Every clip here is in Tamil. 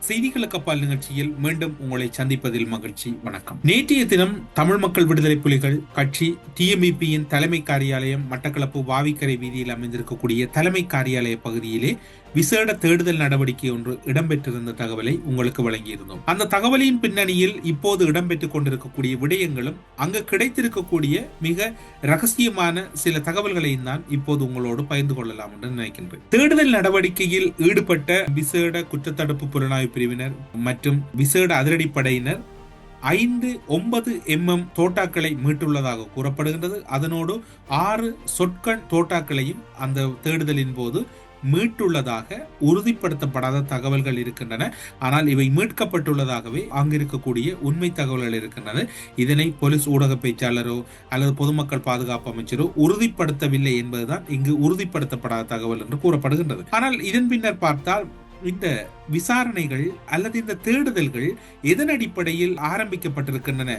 செய்திகளுக்கு அப்பால் நிகழ்ச்சியில் மீண்டும் உங்களை சந்திப்பதில் மகிழ்ச்சி. வணக்கம். நேற்றைய தினம் தமிழ் மக்கள் விடுதலை புலிகள் கட்சி டிஎம்இபியின் தலைமை காரியாலயம் மட்டக்களப்பு வாவிக்கரை வீதியில் அமைந்திருக்கக்கூடிய தலைமை காரியாலய பகுதியிலே விசேட தேடுதல் நடவடிக்கை ஒன்று இடம்பெற்றிருந்த தகவலை உங்களுக்கு வழங்கியிருந்தோம். அந்த தகவலின் பின்னணியில் இப்போது இடம்பெற்றுக் கொண்டிருக்கக்கூடிய விடயங்களும் அங்கு கிடைத்திருக்கக்கூடிய மிக ரகசியமான சில தகவல்களையும் தான் இப்போது உங்களோடு பகிர்ந்து கொள்ளலாம் என்று நினைக்கின்றேன். தேடுதல் நடவடிக்கையில் ஈடுபட்ட விசேட குற்றத்தடுப்பு புலனாய்வு பிரிவினர் மற்றும் விசேட அதிரடிப்படையினர் 5-9 mm தோட்டாக்களை மீட்டுள்ளதாக கூறப்படுகின்றது. அதனோடு 6 சொற்கண் தோட்டாக்களையும் அந்த தேடுதலின் போது மீட்டுள்ளதாக உறுதிப்படுத்தப்படாத தகவல்கள் இருக்கின்றன. ஆனால் இவை மீட்கப்பட்டுள்ளதாகவே அங்கிருக்கக்கூடிய உண்மை தகவல்கள் இருக்கின்றன. இதனை போலீஸ் ஊடக பேச்சாளரோ அல்லது பொதுமக்கள் பாதுகாப்பு அமைச்சரோ உறுதிப்படுத்தவில்லை என்பதுதான் இங்கு உறுதிப்படுத்தப்படாத தகவல் என்று கூறப்படுகின்றது. ஆனால் இதன் பின்னர் பார்த்தால் இந்த விசாரணைகள் அல்லது இந்த தேடுதல்கள் எதன் அடிப்படையில் ஆரம்பிக்கப்பட்டிருக்கின்றன,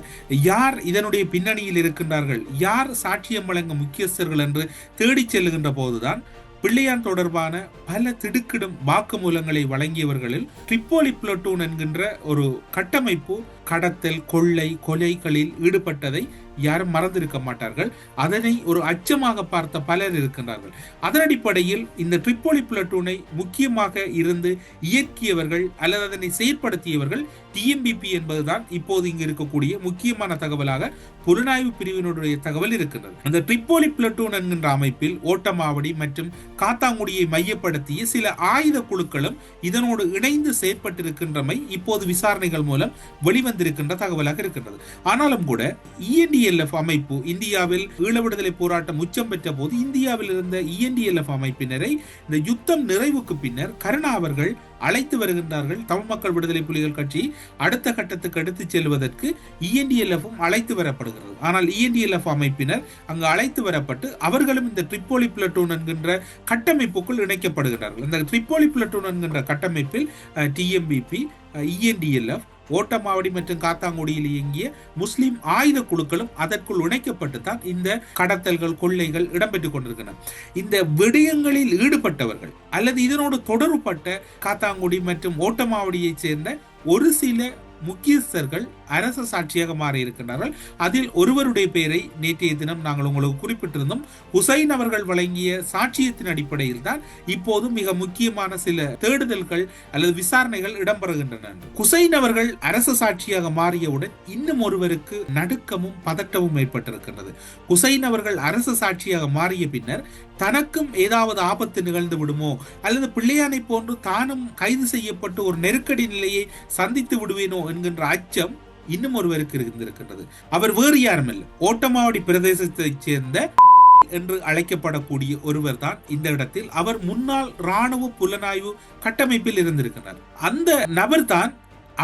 யார் இதனுடைய பின்னணியில் இருக்கின்றார்கள், யார் சாட்சியம் வழங்க முக்கியஸ்தர்கள் என்று தேடிச் செல்லுகின்ற போதுதான் பிள்ளையான் தொடர்பான பல திடுக்கிடும் வாக்குமூலங்களை வழங்கியவர்களில் ட்ரிப்போலி பிளட்டூன் என்கின்ற ஒரு கட்டமைப்பு கடத்தல், கொள்ளை, கொலைகளில் ஈடுபட்டதை யாரும் மறந்திருக்க மாட்டார்கள். அதனை ஒரு அச்சமாக பார்த்த பலர் இருக்கின்றார்கள். அதன் அடிப்படையில் இந்த ட்ரிப்போலி பிளட்டூனை முக்கியமாக இருந்து இயக்கியவர்கள் அல்லது அதனை செயற்படுத்தியவர்கள் டிஎம்பிபி என்பதுதான் இப்போது இங்கு இருக்கக்கூடிய முக்கியமான தகவலாக புலனாய்வு பிரிவினுடைய தகவல் இருக்கின்றது. அந்த ட்ரிப்போலி பிளட்டூன் என்கின்ற அமைப்பில் ஓட்டமாவடி மற்றும் காத்தாங்குடியை மையப்படுத்திய சில ஆயுத குழுக்களும் இதனோடு இணைந்து செயற்பட்டிருக்கின்றமை இப்போது விசாரணைகள் மூலம் வெளிவந்திருக்கின்ற தகவலாக இருக்கின்றது. ஆனாலும் கூட இஎன்டிஎல்எஃப் அமைப்பு இந்தியாவில் ஈழ விடுதலை போராட்டம் உச்சம் பெற்ற போது இந்தியாவில் இருந்த இஎன்டிஎல்எஃப் அமைப்பினரை இந்த யுத்தம் நிறைவுக்கு பின்னர் கருணா அவர்கள் அழைத்து வருகின்றார்கள். தமிழ் மக்கள் விடுதலை புலிகள் கட்சி அடுத்த கட்டத்துக்கு எடுத்துச் செல்வதற்கு இஎன்டிஎல்எஃப்பும் அழைத்து வரப்படுகிறது. ஆனால் இஎன்டிஎல்எஃப் அமைப்பினர் அங்கு அழைத்து வரப்பட்டு அவர்களும் இந்த ட்ரிப்போலி பிளட்டூன் என்கின்ற கட்டமைப்புக்குள் இணைக்கப்படுகிறார்கள். இந்த ட்ரிப்போலி பிளட்டூன் என்கின்ற கட்டமைப்பில் டிஎம்பிபி, இஎன்டிஎல்எஃப், ஓட்டமாவடி மற்றும் காத்தாங்குடியில் இயங்கிய முஸ்லிம் ஆயுத குழுக்களும் அதற்குள் இணைக்கப்பட்டு தான் இந்த கடத்தல்கள், கொள்ளைகள் இடம்பெற்றுக் கொண்டிருக்கின்றன. இந்த விடயங்களில் ஈடுபட்டவர்கள் அல்லது இதனோடு தொடர்புபட்ட காத்தாங்குடி மற்றும் ஓட்டமாவடியை சேர்ந்த ஒரு சில முக்கியஸ்தர்கள் அரச சாட்சியாக மாறி இருக்கின்றார்கள். அதில் ஒருவருடைய பெயரை நேற்றைய தினம் நாங்கள் உங்களுக்கு குறிப்பிட்டிருந்தோம். ஹுசைன் அவர்கள் வழங்கிய சாட்சியத்தின் அடிப்படையில் தான் இப்போது மிக முக்கியமான சில தேடுதல்கள் அல்லது விசாரணைகள் இடம்பெறுகின்றன. ஹுசைன் அவர்கள் அரச சாட்சியாக மாறியவுடன் இன்னும் ஒருவருக்கு நடுக்கமும் பதட்டமும் ஏற்பட்டிருக்கின்றது. ஹுசைன் அவர்கள் அரச சாட்சியாக மாறிய பின்னர் தனக்கும் ஏதாவது ஆபத்து நிகழ்ந்து விடுமோ அல்லது பிள்ளையானை போன்று தானும் கைது செய்யப்பட்டு ஒரு நெருக்கடி நிலையை சந்தித்து விடுவேனோ என்கின்ற அச்சம் இன்னும் ஒருவருக்கு இருந்திருக்கின்றது. அவர் வேறு யாரும் இல்லை, ஓட்டமாவடி பிரதேசத்தைச் சேர்ந்த என்று அழைக்கப்படக்கூடிய ஒருவர் தான் இந்த இடத்தில். அவர் முன்னாள் ராணுவ புலனாய்வு கட்டமைப்பில் இருந்திருக்கிறார். அந்த நபர் தான்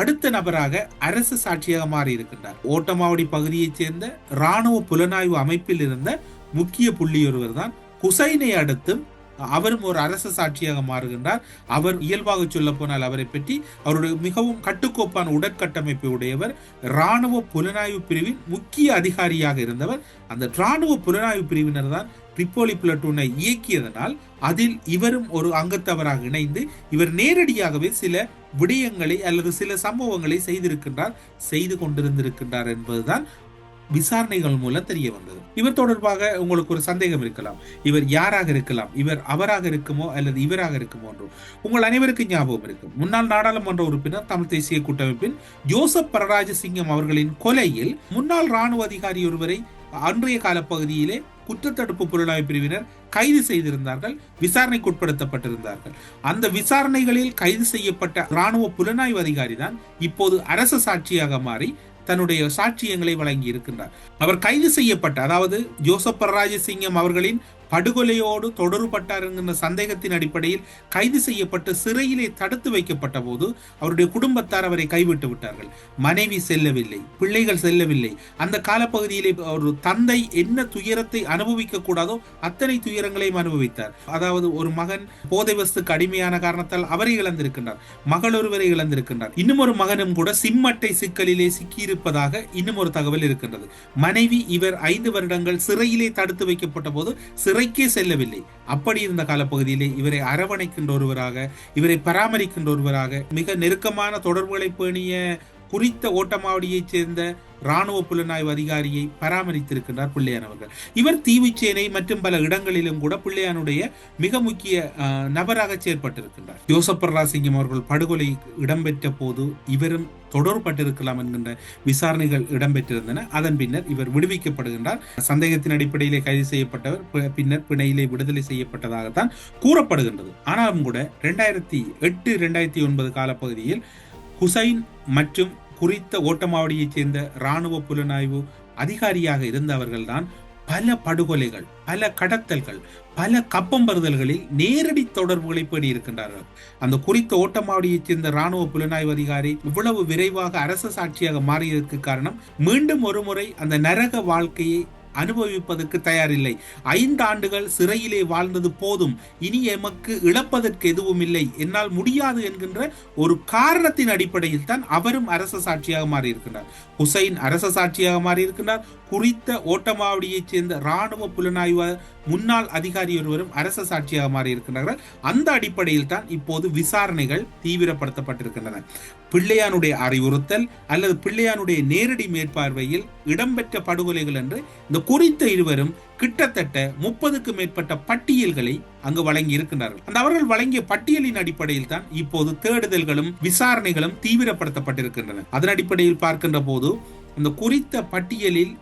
அடுத்த நபராக அரசு சாட்சியாக மாறி இருக்கின்றார். ஓட்டமாவடி பகுதியைச் சேர்ந்த ராணுவ புலனாய்வு அமைப்பில் இருந்த முக்கிய புள்ளி ஒருவர் தான் ஹுசைனை அடுத்தும் அவரும் ஒரு அரசு சாட்சியாக மாறுகின்றார். அவர் இயல்பாக சொல்ல போனால் அவரை பற்றி அவருடைய மிகவும் கட்டுக்கோப்பான உடற்கட்டமைப்பை உடையவர், ராணுவ புலனாய்வு பிரிவின் முக்கிய அதிகாரியாக இருந்தவர். அந்த ராணுவ புலனாய்வு பிரிவினர் தான் ட்ரிப்போலி பிளட்டூனை இயக்கியதனால் அதில் இவரும் ஒரு அங்கத்தவராக இணைந்து இவர் நேரடியாகவே சில விடயங்களை அல்லது சில சம்பவங்களை செய்து கொண்டிருந்திருக்கின்றார் என்பதுதான் விசாரணைகள் மூலம் தெரிய வந்தது. இவர் தொடர்பாக உங்களுக்கு ஒரு சந்தேகம் இருக்கலாம், இவர் யாராக இருக்கலாம், இவர் அவராக இருக்குமோ அல்லது இவராக இருக்குமோ என்று உங்கள் அனைவருக்கும் ஞாபகம் இருக்கும். முன்னாள் நாடாளுமன்ற உறுப்பினர் தமிழ் தேசிய கூட்டமைப்பின் ஜோசப் பரராஜசிங்கம் அவர்களின் கொலையில் முன்னாள் ராணுவ அதிகாரி ஒருவரை அன்றைய காலப்பகுதியிலே குற்றத்தடுப்பு புலனாய்வு பிரிவினர் கைது செய்திருந்தார்கள், விசாரணைக்கு உட்படுத்தப்பட்டிருந்தார்கள். அந்த விசாரணைகளில் கைது செய்யப்பட்ட ராணுவ புலனாய்வு அதிகாரி தான் இப்போது அரசு சாட்சியாக மாறி தன்னுடைய சாட்சியங்களை வழங்கி இருக்கின்றார். அவர் கைது செய்யப்பட்ட, அதாவது ஜோசப் பரராஜசிங்கம் அவர்களின் படுகொலையோடு தொடர்பட்டார் என்கிற சந்தேகத்தின் அடிப்படையில் கைது செய்யப்பட்டு சிறையிலே தடுத்து வைக்கப்பட்ட போது அவருடைய குடும்பத்தார் அவரை கைவிட்டு விட்டார்கள். மனைவி செல்லவில்லை, பிள்ளைகள் செல்லவில்லை. அந்த காலப்பகுதியிலே ஒரு தந்தை என்ன துயரத்தை அனுபவிக்க கூடாதோ அத்தனை துயரங்களையும் அனுபவித்தார். அதாவது ஒரு மகன் போதை வஸ்துக்கு அடிமையான காரணத்தால் அவரை இழந்திருக்கின்றார், மகள் ஒருவரை இழந்திருக்கின்றார். இன்னும் ஒரு மகனும் கூட சிம்மட்டை சிக்கலிலே சிக்கியிருப்பதாக இன்னும் ஒரு தகவல் இருக்கின்றது. மனைவி இவர் 5 வருடங்கள் சிறையிலே தடுத்து வைக்கப்பட்ட போது சிறை சிறைக்கே செல்லவில்லை. அப்படி இருந்த காலப்பகுதியிலே இவரை அரவணைக்கின்ற ஒருவராக, இவரை பராமரிக்கின்ற ஒருவராக, மிக நெருக்கமான தொடர்புகளை பேணிய குறித்த ஓட்டமாவடியைச் சேர்ந்த ராணுவ புலனாய்வு அதிகாரியை பராமரித்திருக்கின்றார் பிள்ளையான் அவர்கள். இவர் தீவுச்சேனை மற்றும் பல இடங்களிலும் கூட பிள்ளையானுடைய மிக முக்கிய நபராக செயற்பட்டிருக்கின்றார். யோசப் பிரராசிங்கம் அவர்கள் படுகொலை இடம்பெற்ற போது இவரும் தொடர்பட்டிருக்கலாம் என்கின்ற விசாரணைகள் இடம்பெற்றிருந்தன. அதன் பின்னர் இவர் விடுவிக்கப்படுகின்றார். சந்தேகத்தின் அடிப்படையிலே கைது செய்யப்பட்டவர் பின்னர் பிணையிலே விடுதலை செய்யப்பட்டதாகத்தான் கூறப்படுகின்றது. ஆனாலும் கூட 2008-2009 காலப்பகுதியில் ஹுசைன் மற்றும் குறித்த ஓட்டமாவடியைச் சேர்ந்த இராணுவ புலனாய்வு அதிகாரியாக இருந்தவர்கள்தான் பல படுகொலைகள், பல கடத்தல்கள், பல கப்பம்பறுதல்களில் நேரடி தொடர்புகளை பேணியிருக்கின்றார்கள். அந்த குறித்த ஓட்டமாவடியைச் சேர்ந்த இராணுவ புலனாய்வு அதிகாரி இவ்வளவு விரைவாக அரச சாட்சியாக மாறியதற்கு காரணம், மீண்டும் ஒரு முறை அந்த நரக வாழ்க்கையை அனுபவிப்பதற்கு தயாரில்லை. 5 ஆண்டுகள் சிறையிலே வாழ்ந்தது போதும், இனி எமக்கு இழப்பதற்கு எதுவும் இல்லை, என்னால் முடியாது என்கின்ற ஒரு காரணத்தின் அடிப்படையில் தான் அவரும் அரச சாட்சியாக மாறியிருக்கிறார். ஹுசைன் அரச சாட்சியாக மாறியிருக்கிறார். குறித்த ஓட்டமாவடியைச் சேர்ந்த இராணுவ புலனாய்வு முன்னாள் அதிகாரி ஒருவரும் அரச சாட்சியாக மாறியிருக்கிறார்கள். அந்த அடிப்படையில் தான் இப்போது விசாரணைகள் தீவிரப்படுத்தப்பட்டிருக்கின்றன. பிள்ளையானுடைய அறிவுறுத்தல் அல்லது பிள்ளையானுடைய நேரடி மேற்பார்வையில் இடம்பெற்ற படுகொலைகள் என்று இந்த குறித்த இருவரும் கிட்டத்தட்ட 30க்கும் மேற்பட்ட பட்டியல்களை அங்கு வழங்கி இருக்கின்றார்கள். அந்த அவர்கள் வழங்கிய பட்டியலின் அடிப்படையில் தான் இப்போது தேடுதல்களும் விசாரணைகளும் தீவிரப்படுத்தப்பட்டிருக்கின்றன. அதன் அடிப்படையில் பார்க்கின்ற போது அந்த குறித்த பட்டியலில்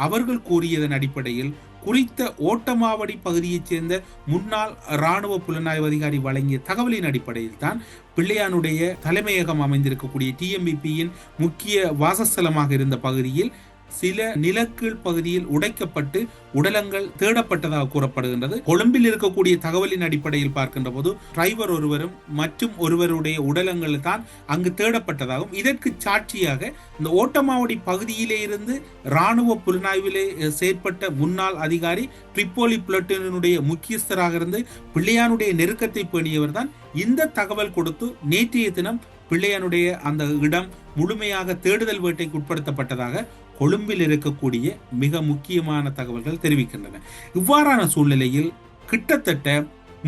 அவர்கள் கூறியதன் அடிப்படையில் குறித்த ஓட்டமாவடி பகுதியைச் சேர்ந்த முன்னாள் இராணுவ புலனாய்வு அதிகாரி வழங்கிய தகவலின் அடிப்படையில் தான் பிள்ளையானுடைய தலைமையகம் அமைந்திருக்கக்கூடிய டிஎம்பிபியின் முக்கிய வாசஸ்தலமாக இருந்த பகுதியில் சில நிலக்கீழ் பகுதியில் உடைக்கப்பட்டு உடலங்கள் தேடப்பட்டதாக கூறப்படுகின்றது. கொழும்பில் இருக்கக்கூடிய தகவலின் அடிப்படையில் பார்க்கின்ற போது டிரைவர் ஒருவரும் மற்றும் ஒருவருடைய உடலங்கள் தான் அங்கு தேடப்பட்டதாகவும், இதற்கு சாட்சியாக இந்த ஓட்டமாவடி பகுதியிலே இருந்து இராணுவ புலனாய்விலே செயற்பட்ட முன்னாள் அதிகாரி ட்ரிப்போலி பிளட்டனுடைய முக்கியஸ்தராக இருந்து பிள்ளையானுடைய நெருக்கத்தை பேணியவர் தான் இந்த தகவல் கொடுத்து நேற்றைய தினம் பிள்ளையானுடைய அந்த இடம் முழுமையாக தேடுதல் வேட்டைக்கு உட்படுத்தப்பட்டதாக கொழும்பில் இருக்கக்கூடிய மிக முக்கியமான தகவல்கள் தெரிவிக்கின்றன. இவ்வாறான சூழ்நிலையில் கிட்டத்தட்ட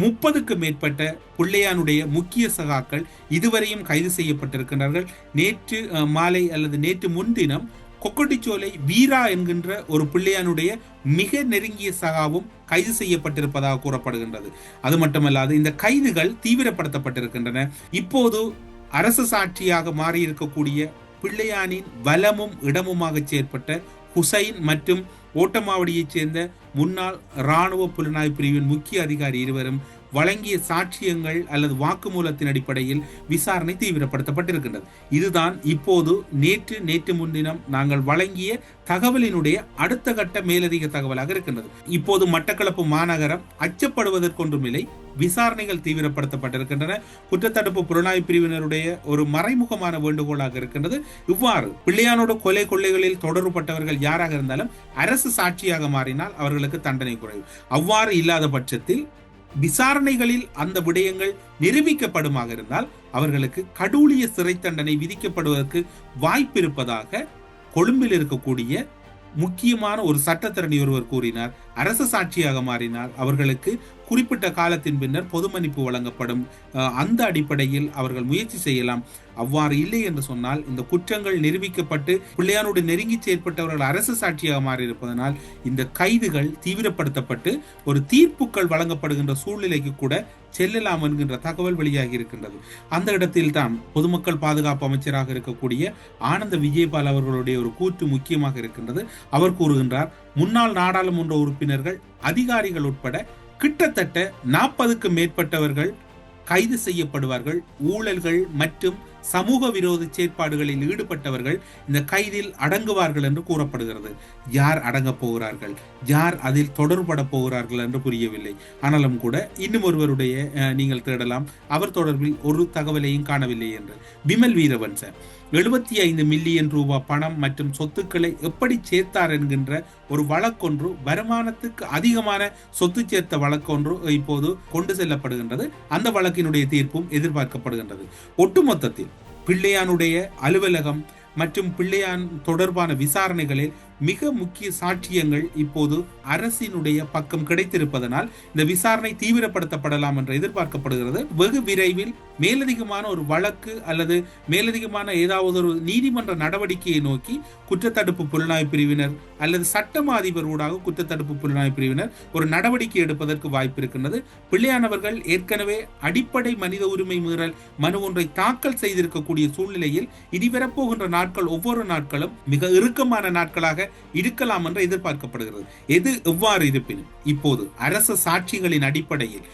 30க்கும் மேற்பட்ட பிள்ளையானுடைய முக்கிய சகாக்கள் இதுவரையும் கைது செய்யப்பட்டிருக்கிறார்கள். நேற்று மாலை அல்லது நேற்று முன்தினம் கொக்கட்டிச்சோலை வீரா என்கின்ற ஒரு பிள்ளையானுடைய மிக நெருங்கிய சகாவும் கைது செய்யப்பட்டிருப்பதாக கூறப்படுகின்றது. அது மட்டுமல்லாது இந்த கைதுகள் தீவிரப்படுத்தப்பட்டிருக்கின்றன. இப்போது அரசு சாட்சியாக மாறியிருக்கக்கூடிய பிள்ளையானின் வலமும் இடமுமாக செயற்பட்ட ஹுசைன் மற்றும் ஓட்டமாவடியைச் சேர்ந்த முன்னாள் இராணுவ புலனாய்வு பிரிவின் முக்கிய அதிகாரி இருவரும் வழங்கிய சாட்சியங்கள் அல்லது வாக்குமூலத்தின் அடிப்படையில் விசாரணை தீவிரப்படுத்தப்பட்டிருக்கின்றது. இதுதான் இப்போது நேற்று முன்தினம் நாங்கள் வழங்கிய தகவலினுடைய அடுத்த கட்ட மேலதிக தகவலாக இருக்கின்றது. இப்போது மட்டக்களப்பு மாநகரம் அச்சப்படுவதற்கொன்றுமில்லை, விசாரணைகள் தீவிரப்படுத்தப்பட்டிருக்கின்றன. குற்றத்தடுப்பு புலனாய்வு பிரிவினருடைய ஒரு மறைமுகமான வேண்டுகோளாக இருக்கின்றது. இவ்வாறு பிள்ளையானோட கொலை கொள்ளைகளில் தொடர்புபட்டவர்கள் யாராக இருந்தாலும் அரசு சாட்சியாக மாறினால் அவர்களுக்கு தண்டனை குறைவு. அவ்வாறு இல்லாத பட்சத்தில் விசாரணைகளில் அந்த விடயங்கள் நிரூபிக்கப்படுமாக இருந்தால் அவர்களுக்கு கடூழிய சிறை தண்டனை விதிக்கப்படுவதற்கு வாய்ப்பு இருப்பதாக கொழும்பில் இருக்கக்கூடிய முக்கியமான ஒரு சட்டத்தரணி ஒருவர் கூறினார். அரசு சாட்சியாக மாறினால் அவர்களுக்கு குறிப்பிட்ட காலத்தின் பின்னர் பொது மன்னிப்பு வழங்கப்படும். அந்த அடிப்படையில் அவர்கள் முயற்சி செய்யலாம். அவ்வாறு இல்லை என்று சொன்னால் இந்த குற்றங்கள் நிரூபிக்கப்பட்டு பிள்ளையானோடு நெருங்கி செயற்பட்டவர்கள் அரசு சாட்சியாக மாறியிருப்பதனால் இந்த கைதுகள் தீவிரப்படுத்தப்பட்டு ஒரு தீர்ப்புகள் வழங்கப்படுகின்ற சூழ்நிலைக்கு கூட செல்லலாம் என்கின்ற தகவல் வெளியாகி இருக்கின்றது. அந்த இடத்தில் தான் பொதுமக்கள் பாதுகாப்பு அமைச்சராக இருக்கக்கூடிய ஆனந்த விஜயபால் அவர்களுடைய ஒரு கூற்று முக்கியமாக இருக்கின்றது. அவர் கூறுகின்றார், முன்னாள் நாடாளுமன்ற உறுப்பினர்கள், அதிகாரிகள் உட்பட கிட்டத்தட்ட 40க்கும் மேற்பட்டவர்கள் கைது செய்யப்படுவார்கள். ஊழல்கள் மற்றும் சமூக விரோத செயற்பாடுகளில் ஈடுபட்டவர்கள் இந்த கைதில் அடங்குவார்கள் என்று கூறப்படுகிறது. யார் அடங்கப் போகிறார்கள், யார் அதில் தொடர்பட போகிறார்கள் என்று புரியவில்லை. ஆனாலும் கூட இன்னும் ஒருவருடைய நீங்கள் தேடலாம், அவர் தொடர்பில் ஒரு தகவலையும் காணவில்லை என்று. விமல் வீரவன்ச 75 மில்லியன் ரூபாய் பணம் மற்றும் சொத்துக்களை எப்படி சேர்த்தார் என்கின்ற ஒரு வழக்கொன்று, வருமானத்துக்கு அதிகமான சொத்து சேர்த்த வழக்கொன்று இப்போது கொண்டு செல்லப்படுகின்றது. அந்த வழக்கினுடைய தீர்ப்பும் எதிர்பார்க்கப்படுகின்றது. ஒட்டுமொத்தத்தில் பிள்ளையானுடைய அலுவலகம் மற்றும் பிள்ளையான் தொடர்பான விசாரணைகளில் மிக முக்கிய சாட்சியங்கள் இப்போது அரசினுடைய பக்கம் கிடைத்திருப்பதனால் இந்த விசாரணை தீவிரப்படுத்தப்படலாம் என்று எதிர்பார்க்கப்படுகிறது. வெகு விரைவில் மேலதிகமான ஒரு வழக்கு அல்லது மேலதிகமான ஏதாவது ஒரு நீதிமன்ற நடவடிக்கையை நோக்கி குற்றத்தடுப்பு புலனாய்வு பிரிவினர் அல்லது சட்டமா அதிபர் ஊடாக குற்றத்தடுப்பு புலனாய்வு பிரிவினர் ஒரு நடவடிக்கை எடுப்பதற்கு வாய்ப்பு இருக்கின்றது. பிள்ளையானவர்கள் ஏற்கனவே அடிப்படை மனித உரிமை மீறல் மனு ஒன்றை தாக்கல் செய்திருக்கக்கூடிய சூழ்நிலையில் இனிவரப்போகின்ற நாட்கள் ஒவ்வொரு நாட்களும் மிக இறுக்கமான நாட்களாக இருக்கலாம் என்று எதிர்பார்க்கப்படுகிறது. எது எவ்வாறு இருப்பினும் இப்போது அரச சாட்சிகளின் அடிப்படையில்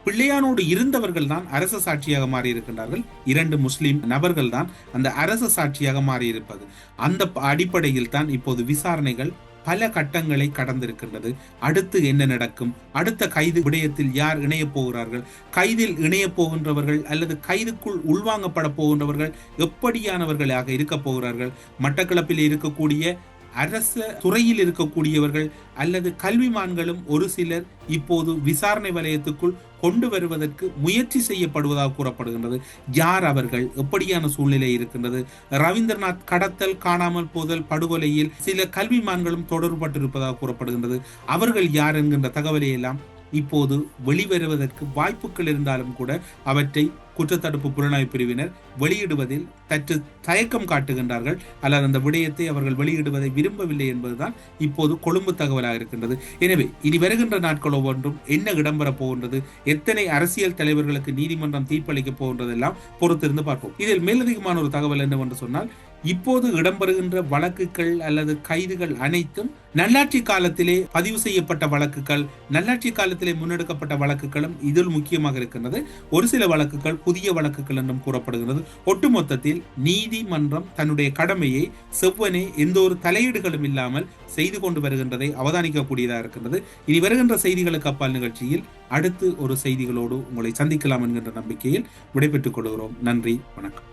பிள்ளையானோடு இருந்தவர்கள் தான் அரச சாட்சியாக மாறி இருக்கின்றார்கள். 2 முஸ்லிம் நபர்கள் தான் அந்த அரச சாட்சியாக மாறி இருப்பது. அந்த அடிப்படையில் தான் இப்போது விசாரணைகள் பல கட்டங்களை கடந்திருக்கின்றது. அடுத்து என்ன நடக்கும், அடுத்த கைது விடயத்தில் யார் இணைய போகிறார்கள், கைதில் இணைய போகின்றவர்கள் அல்லது கைதுக்குள் உள்வாங்கப்பட போகின்றவர்கள் எப்படியானவர்களாக இருக்க போகிறார்கள், மட்டக்களப்பில் இருக்கக்கூடிய அரச துறையில் இருக்கக்கூடியவர்கள் அல்லது கல்விமான்களும் ஒரு சிலர் இப்போது விசாரணை வலயத்துக்குள் கொண்டு வருவதற்கு முயற்சி செய்யப்படுவதாக கூறப்படுகின்றது. யார் அவர்கள், எப்படியான சூழ்நிலை இருக்கின்றது, ரவீந்திரநாத் கடத்தல் காணாமல் போதல் படுகொலையில் சில கல்விமான்களும் தொடர்பட்டிருப்பதாக கூறப்படுகின்றது. அவர்கள் யார் என்கின்ற தகவலை எல்லாம் இப்போது வெளிவருவதற்கு வாய்ப்புகள் இருந்தாலும் கூட அவற்றை குற்றத்தடுப்பு புலனாய்வு பிரிவினர் வெளியிடுவதில் சற்று தயக்கம் காட்டுகின்றார்கள். அல்லது அந்த விடயத்தை அவர்கள் வெளியிடுவதை விரும்பவில்லை என்பதுதான் இப்போது கொழும்பு தகவலாக இருக்கின்றது. எனவே இனி வருகின்ற நாட்கள் ஒவ்வொன்றும் என்ன இடம்பெறப் போகின்றது, எத்தனை அரசியல் தலைவர்களுக்கு நீதிமன்றம் தீர்ப்பளிக்கப் போகின்றதெல்லாம் பொறுத்திருந்து பார்ப்போம். இதில் மேலதிகமான ஒரு தகவல் என்னவென்று சொன்னால், இப்போது இடம்பெறுகின்ற வழக்குகள் அல்லது கைதுகள் அனைத்தும் நல்லாட்சி காலத்திலே பதிவு செய்யப்பட்ட வழக்குகள், நல்லாட்சி காலத்திலே முன்னெடுக்கப்பட்ட வழக்குகளும் இதில் முக்கியமாக இருக்கின்றது. ஒரு சில வழக்குகள் புதிய வழக்குகள் என்றும் கூறப்படுகிறது. ஒட்டுமொத்தத்தில் நீதிமன்றம் தன்னுடைய கடமையை செவ்வனே எந்த ஒரு தலையீடுகளும் இல்லாமல் செய்து கொண்டு வருகின்றதை அவதானிக்கக்கூடியதாக இருக்கின்றது. இனி வருகின்ற செய்திகளுக்கு அப்பால் நிகழ்ச்சியில் அடுத்து ஒரு செய்திகளோடு உங்களை சந்திக்கலாம் என்கின்ற நம்பிக்கையில் விடைபெற்றுக் கொள்கிறோம். நன்றி, வணக்கம்.